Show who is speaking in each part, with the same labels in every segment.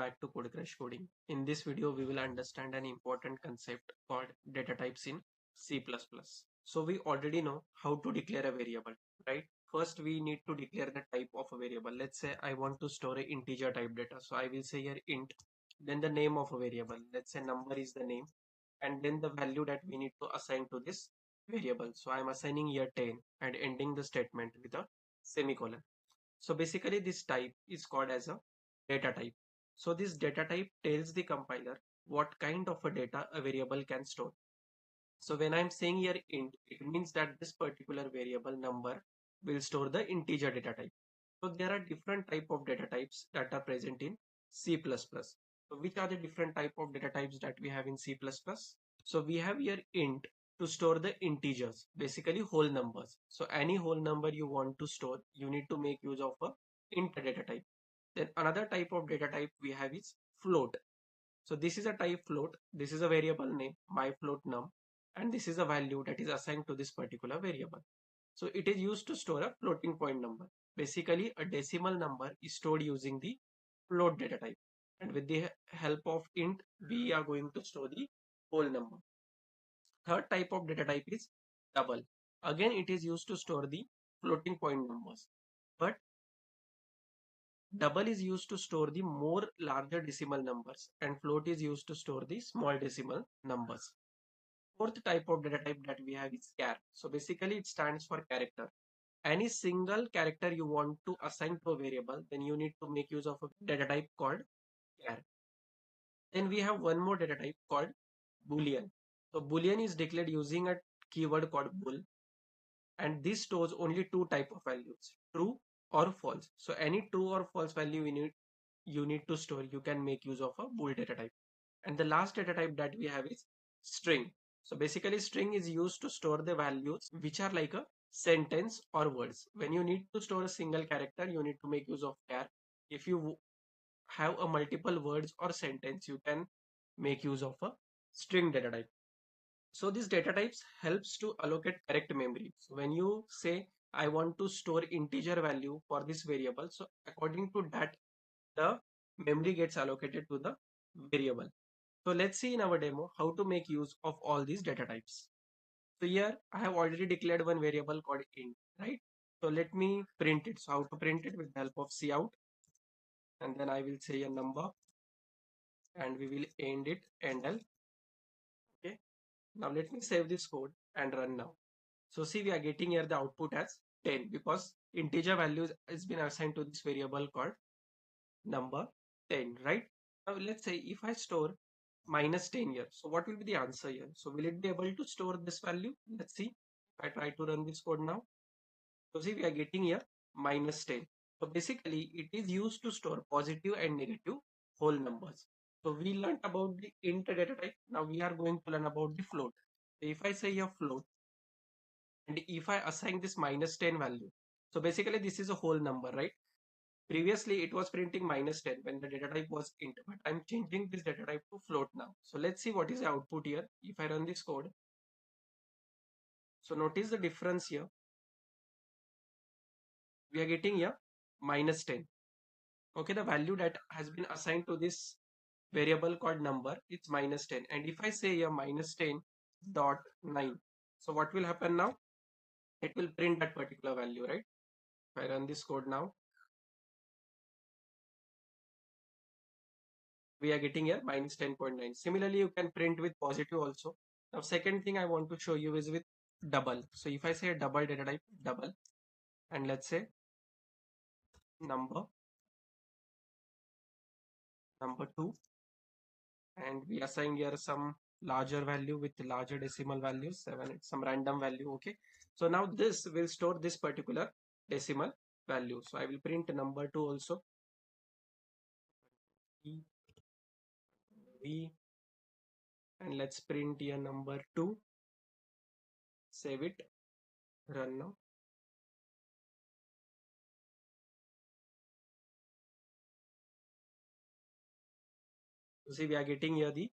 Speaker 1: back to Code Crash Coding. In this video, we will understand an important concept called data types in C++. So we already know how to declare a variable, right? First, we need to declare the type of a variable. Let's say I want to store a integer type data. So I will say here int, then the name of a variable. Let's say number is the name, and then the value that we need to assign to this variable. So I'm assigning here 10 and ending the statement with a semicolon. So basically this type is called as a data type. So this data type tells the compiler what kind of a data a variable can store. So when I'm saying here int, it means that this particular variable number will store the integer data type. So there are different type of data types that are present in C++. So which are the different type of data types that we have in C++? So we have here int to store the integers, basically whole numbers. So any whole number you want to store, you need to make use of a int data type. Then another type of data type we have is float. So this is a type float. This is a variable name, my float num, and this is a value that is assigned to this particular variable. So it is used to store a floating point number. Basically, a decimal number is stored using the float data type. And with the help of int, we are going to store the whole number. Third type of data type is double. Again, it is used to store the floating point numbers. But double is used to store the more larger decimal numbers and float is used to store the small decimal numbers. Fourth type of data type that we have is char. So basically it stands for character. Any single character you want to assign to a variable, then you need to make use of a data type called char. Then we have one more data type called boolean. So boolean is declared using a keyword called bool, and this stores only two type of values, true or false. So any true or false value you need to store, you can make use of a bool data type. And the last data type that we have is string. So basically string is used to store the values which are like a sentence or words. When you need to store a single character, you need to make use of char. If you have a multiple words or sentence, you can make use of a string data type. So these data types helps to allocate correct memory. So when you say I want to store integer value for this variable, so according to that the memory gets allocated to the variable. So let's see in our demo how to make use of all these data types. So here I have already declared one variable called int, right? So let me print it. So how to print it? With the help of cout, and then I will say a number and we will end it endl. Okay. Now let me save this code and run now. So see, we are getting here the output as 10 because integer values has been assigned to this variable called number 10, right? Now let's say if I store -10 here, so what will be the answer here? So will it be able to store this value? Let's see. If I try to run this code now, so see, we are getting here -10. So basically it is used to store positive and negative whole numbers. So we learned about the int data type. Now we are going to learn about the float. So if I say a float and if I assign this -10 value, so basically this is a whole number, right? Previously it was printing -10 when the data type was int, but I'm changing this data type to float now. So let's see what is the output here. If I run this code, so notice the difference here. We are getting here -10. Okay, the value that has been assigned to this variable called number, it's -10. And if I say here -10.9, so what will happen now? It will print that particular value, right? If I run this code now, we are getting here -10.9. Similarly, you can print with positive also. Now, second thing I want to show you is with double. So if I say a double data type, double, and let's say number 2, and we assign here some larger value with larger decimal values, 7, some random value. Okay. So now this will store this particular decimal value. So I will print number 2 also. V, and let's print here number 2. Save it, run now. So see, we are getting here the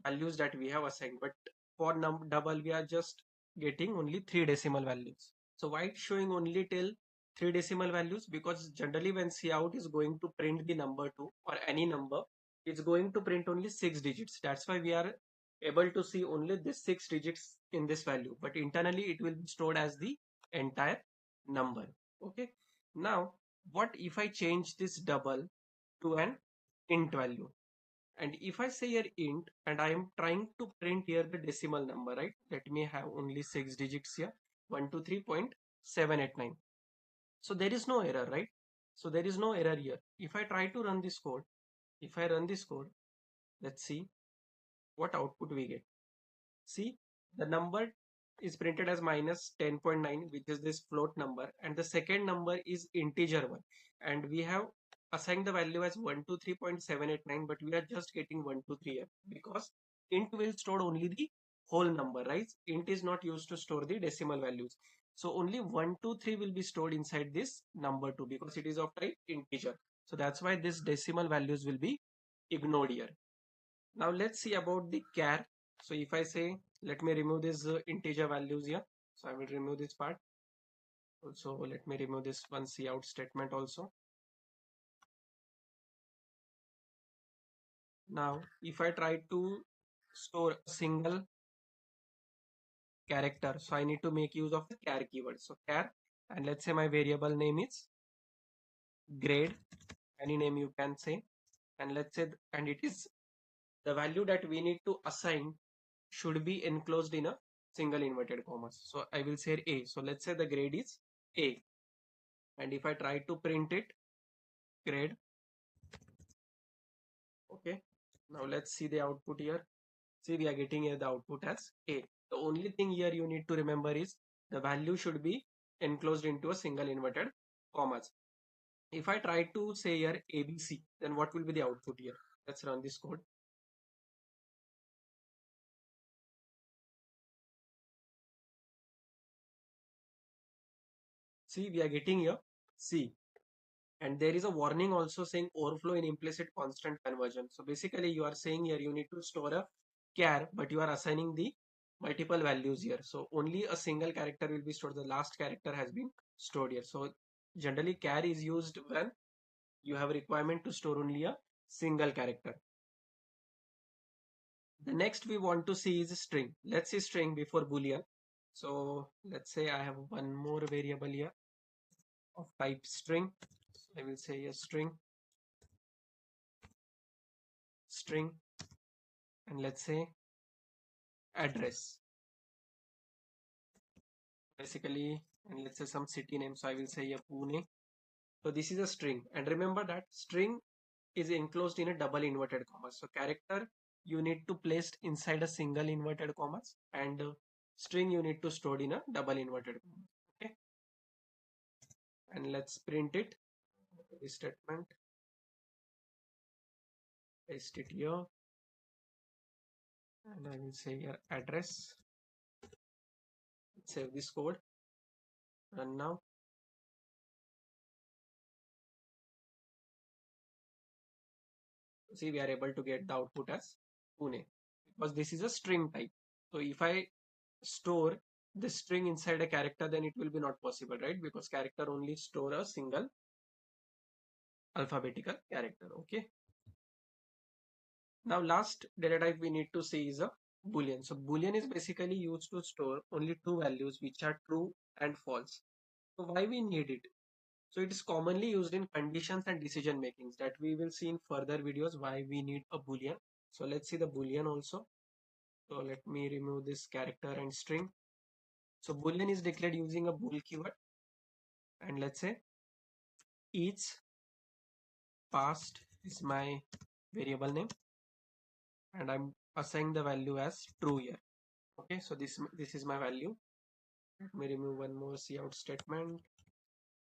Speaker 1: values that we have assigned, but for double we are just getting only 3 decimal values. So why it's showing only till 3 decimal values? Because generally when cout is going to print the number 2 or any number, it's going to print only 6 digits. That's why we are able to see only this 6 digits in this value, but internally it will be stored as the entire number. Okay. Now, what if I change this double to an int value? And if I say here int and I am trying to print here the decimal number, right? Let me have only 6 digits here, 123.789. So there is no error, right? So there is no error here. If I try to run this code, if I run this code, let's see what output we get. See, the number is printed as minus 10.9, which is this float number, and the second number is integer one. And we have assigned the value as 123.789, but we are just getting 123 here because int will store only the whole number, right? Int is not used to store the decimal values. So only 123 will be stored inside this number 2 because it is of type integer. So that's why this decimal values will be ignored here. Now let's see about the char. So if I say, let me remove this integer values here. So I will remove this part. Also, let me remove this one cout statement also. Now, if I try to store a single character, so I need to make use of the char keyword. So char, and let's say my variable name is grade, any name you can say. And let's say, and it is the value that we need to assign should be enclosed in a single inverted commas. So I will say A. So let's say the grade is A. And if I try to print it, grade. Okay. Now let's see the output here. See, we are getting here the output as A. The only thing here you need to remember is the value should be enclosed into a single inverted commas. If I try to say here ABC, then what will be the output here? Let's run this code. See, we are getting here C. And there is a warning also saying overflow in implicit constant conversion. So basically you are saying here you need to store a char, but you are assigning the multiple values here. So only a single character will be stored. The last character has been stored here. So generally char is used when you have a requirement to store only a single character. The next we want to see is string. Let's see string before boolean. So let's say I have one more variable here of type string. So I will say a string, and let's say address basically, and let's say some city name. So I will say a Pune. So this is a string, and remember that string is enclosed in a double inverted commas. So character you need to place inside a single inverted commas, and string you need to store in a double inverted commas. Okay, and let's print it. This statement, paste it here, and I will say here address. Save this code, run now. See, we are able to get the output as Pune because this is a string type. So if I store the string inside a character, then it will be not possible, right? Because character only store a single alphabetical character. Okay. Now last data type we need to see is a boolean. So boolean is basically used to store only two values which are true and false. So why we need it? So it is commonly used in conditions and decision makings that we will see in further videos why we need a boolean. So let's see the boolean also. So let me remove this character and string. So boolean is declared using a bool keyword, and let's say each past is my variable name, and I'm assigning the value as true here. Okay, so this is my value. Let me remove one more cout statement,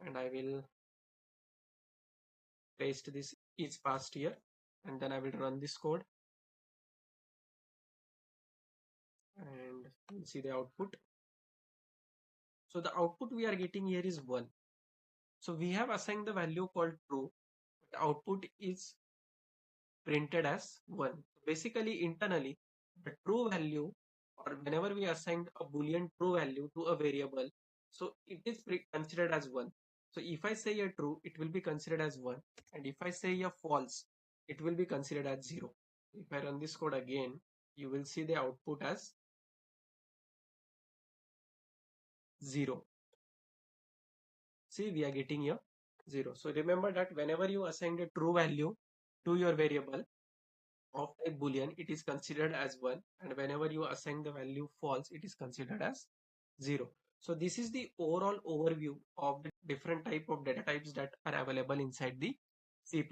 Speaker 1: and I will paste this each past here, and then I will run this code, and we'll see the output. So the output we are getting here is 1. So we have assigned the value called true. The output is printed as 1. Basically, internally, the true value, or whenever we assign a boolean true value to a variable, so it is considered as 1. So if I say a true, it will be considered as 1. And if I say a false, it will be considered as 0. If I run this code again, you will see the output as 0. See, we are getting here 0. So remember that whenever you assign a true value to your variable of type boolean, it is considered as 1, and whenever you assign the value false, it is considered as 0. So this is the overall overview of the different type of data types that are available inside the C++.